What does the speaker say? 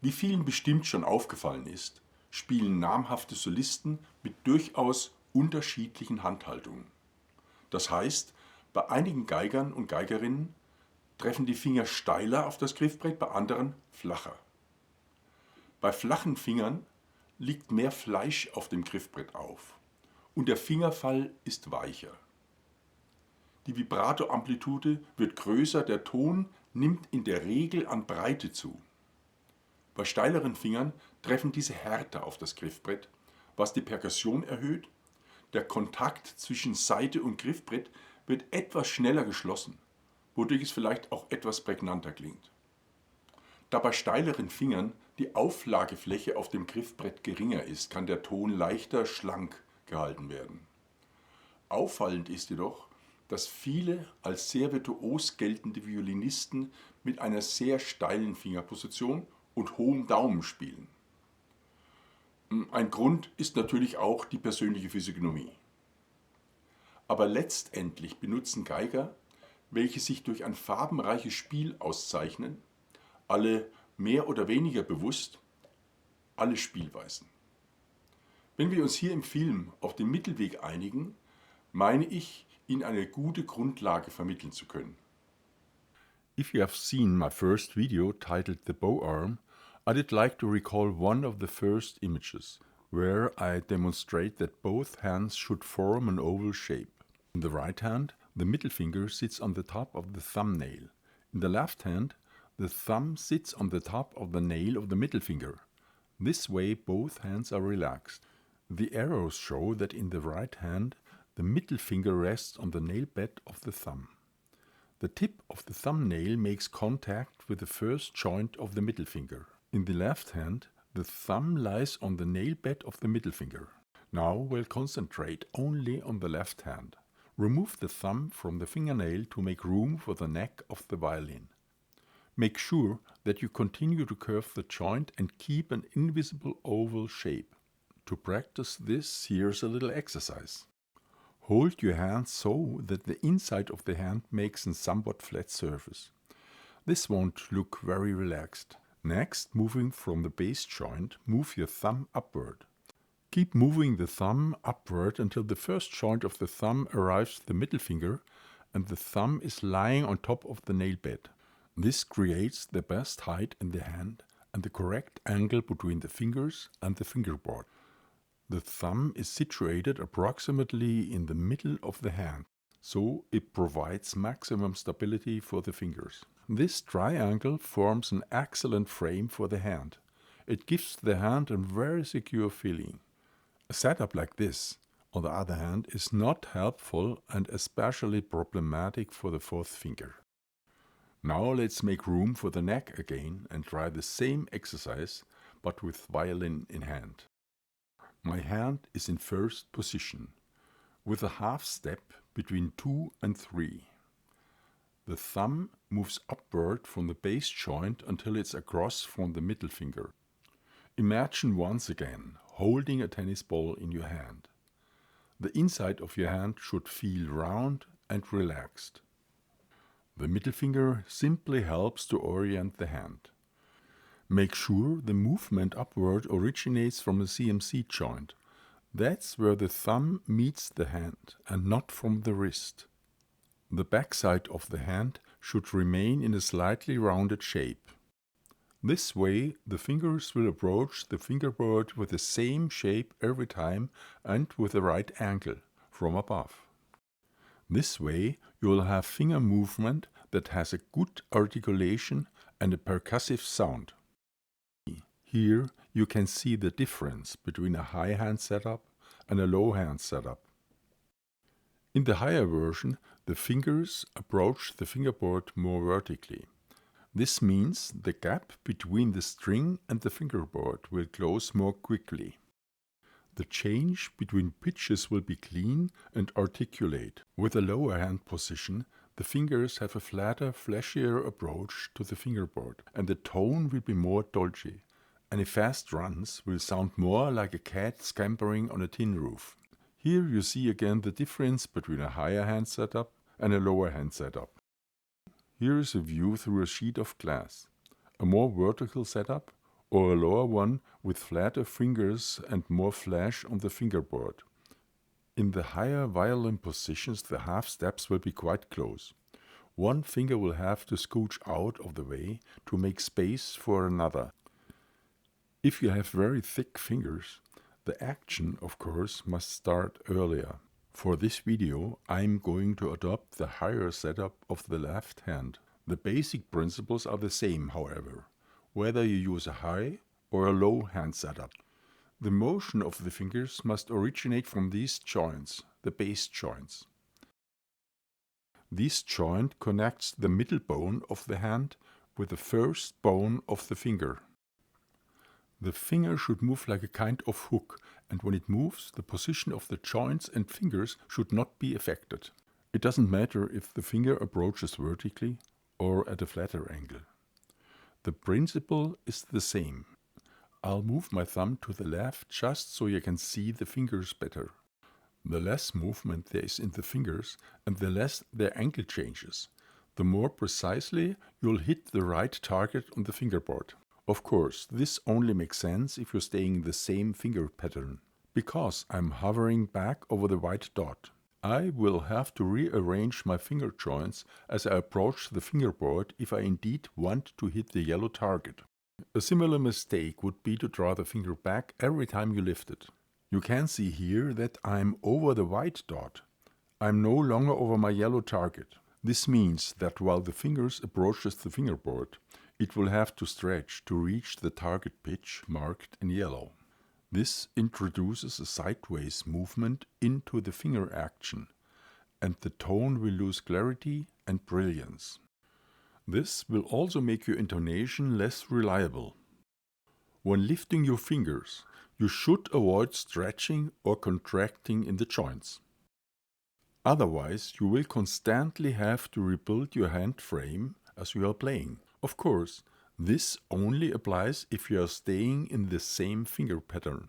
Wie vielen bestimmt schon aufgefallen ist, spielen namhafte Solisten mit durchaus unterschiedlichen Handhaltungen. Das heißt, bei einigen Geigern und Geigerinnen treffen die Finger steiler auf das Griffbrett, bei anderen flacher. Bei flachen Fingern liegt mehr Fleisch auf dem Griffbrett auf und der Fingerfall ist weicher. Die Vibrato-Amplitude wird größer, der Ton nimmt in der Regel an Breite zu. Bei steileren Fingern treffen diese härter auf das Griffbrett, was die Perkussion erhöht. Der Kontakt zwischen Saite und Griffbrett wird etwas schneller geschlossen, wodurch es vielleicht auch etwas prägnanter klingt. Da bei steileren Fingern die Auflagefläche auf dem Griffbrett geringer ist, kann der Ton leichter schlank gehalten werden. Auffallend ist jedoch, dass viele als sehr virtuos geltende Violinisten mit einer sehr steilen Fingerposition und hohem Daumen spielen. Ein Grund ist natürlich auch die persönliche Physiognomie. Aber letztendlich benutzen Geiger, welche sich durch ein farbenreiches Spiel auszeichnen, alle mehr oder weniger bewusst, alle Spielweisen. Wenn wir uns hier im Film auf den Mittelweg einigen, meine ich, Ihnen eine gute Grundlage vermitteln zu können. If you have seen my first video titled The Bow Arm, I'd like to recall one of the first images, where I demonstrate that both hands should form an oval shape. In the right hand, the middle finger sits on the top of the thumbnail. In the left hand, the thumb sits on the top of the nail of the middle finger. This way both hands are relaxed. The arrows show that in the right hand, the middle finger rests on the nail bed of the thumb. The tip of the thumbnail makes contact with the first joint of the middle finger. In the left hand, the thumb lies on the nail bed of the middle finger. Now we'll concentrate only on the left hand. Remove the thumb from the fingernail to make room for the neck of the violin. Make sure that you continue to curve the joint and keep an invisible oval shape. To practice this, here's a little exercise. Hold your hand so that the inside of the hand makes a somewhat flat surface. This won't look very relaxed. Next, moving from the base joint, move your thumb upward. Keep moving the thumb upward until the first joint of the thumb arrives at the middle finger and the thumb is lying on top of the nail bed. This creates the best height in the hand and the correct angle between the fingers and the fingerboard. The thumb is situated approximately in the middle of the hand, so it provides maximum stability for the fingers. This triangle forms an excellent frame for the hand. It gives the hand a very secure feeling. A setup like this, on the other hand, is not helpful and especially problematic for the fourth finger. Now let's make room for the neck again and try the same exercise, but with violin in hand. My hand is in first position, with a half step between 2 and 3. The thumb moves upward from the base joint until it's across from the middle finger. Imagine once again holding a tennis ball in your hand. The inside of your hand should feel round and relaxed. The middle finger simply helps to orient the hand. Make sure the movement upward originates from the CMC joint. That's where the thumb meets the hand and not from the wrist. The backside of the hand should remain in a slightly rounded shape. This way the fingers will approach the fingerboard with the same shape every time and with the right angle from above. This way you will have finger movement that has a good articulation and a percussive sound. Here you can see the difference between a high hand setup and a low hand setup. In the higher version, the fingers approach the fingerboard more vertically. This means the gap between the string and the fingerboard will close more quickly. The change between pitches will be clean and articulate. With a lower hand position, the fingers have a flatter, flashier approach to the fingerboard, and the tone will be more dolce. Any fast runs will sound more like a cat scampering on a tin roof. Here you see again the difference between a higher hand setup and a lower hand setup. Here is a view through a sheet of glass. A more vertical setup or a lower one with flatter fingers and more flash on the fingerboard. In the higher violin positions, the half steps will be quite close. One finger will have to scooch out of the way to make space for another. If you have very thick fingers, the action, of course, must start earlier. For this video, I'm going to adopt the higher setup of the left hand. The basic principles are the same, however, whether you use a high or a low hand setup. The motion of the fingers must originate from these joints, the base joints. This joint connects the middle bone of the hand with the first bone of the finger. The finger should move like a kind of hook, and when it moves, the position of the joints and fingers should not be affected. It doesn't matter if the finger approaches vertically or at a flatter angle. The principle is the same. I'll move my thumb to the left just so you can see the fingers better. The less movement there is in the fingers and the less their angle changes, the more precisely you'll hit the right target on the fingerboard. Of course, this only makes sense if you're staying in the same finger pattern. Because I'm hovering back over the white dot, I will have to rearrange my finger joints as I approach the fingerboard if I indeed want to hit the yellow target. A similar mistake would be to draw the finger back every time you lift it. You can see here that I'm over the white dot. I'm no longer over my yellow target. This means that while the fingers approaches the fingerboard, it will have to stretch to reach the target pitch marked in yellow. This introduces a sideways movement into the finger action, and the tone will lose clarity and brilliance. This will also make your intonation less reliable. When lifting your fingers, you should avoid stretching or contracting in the joints. Otherwise, you will constantly have to rebuild your hand frame as you are playing. Of course, this only applies if you are staying in the same finger pattern.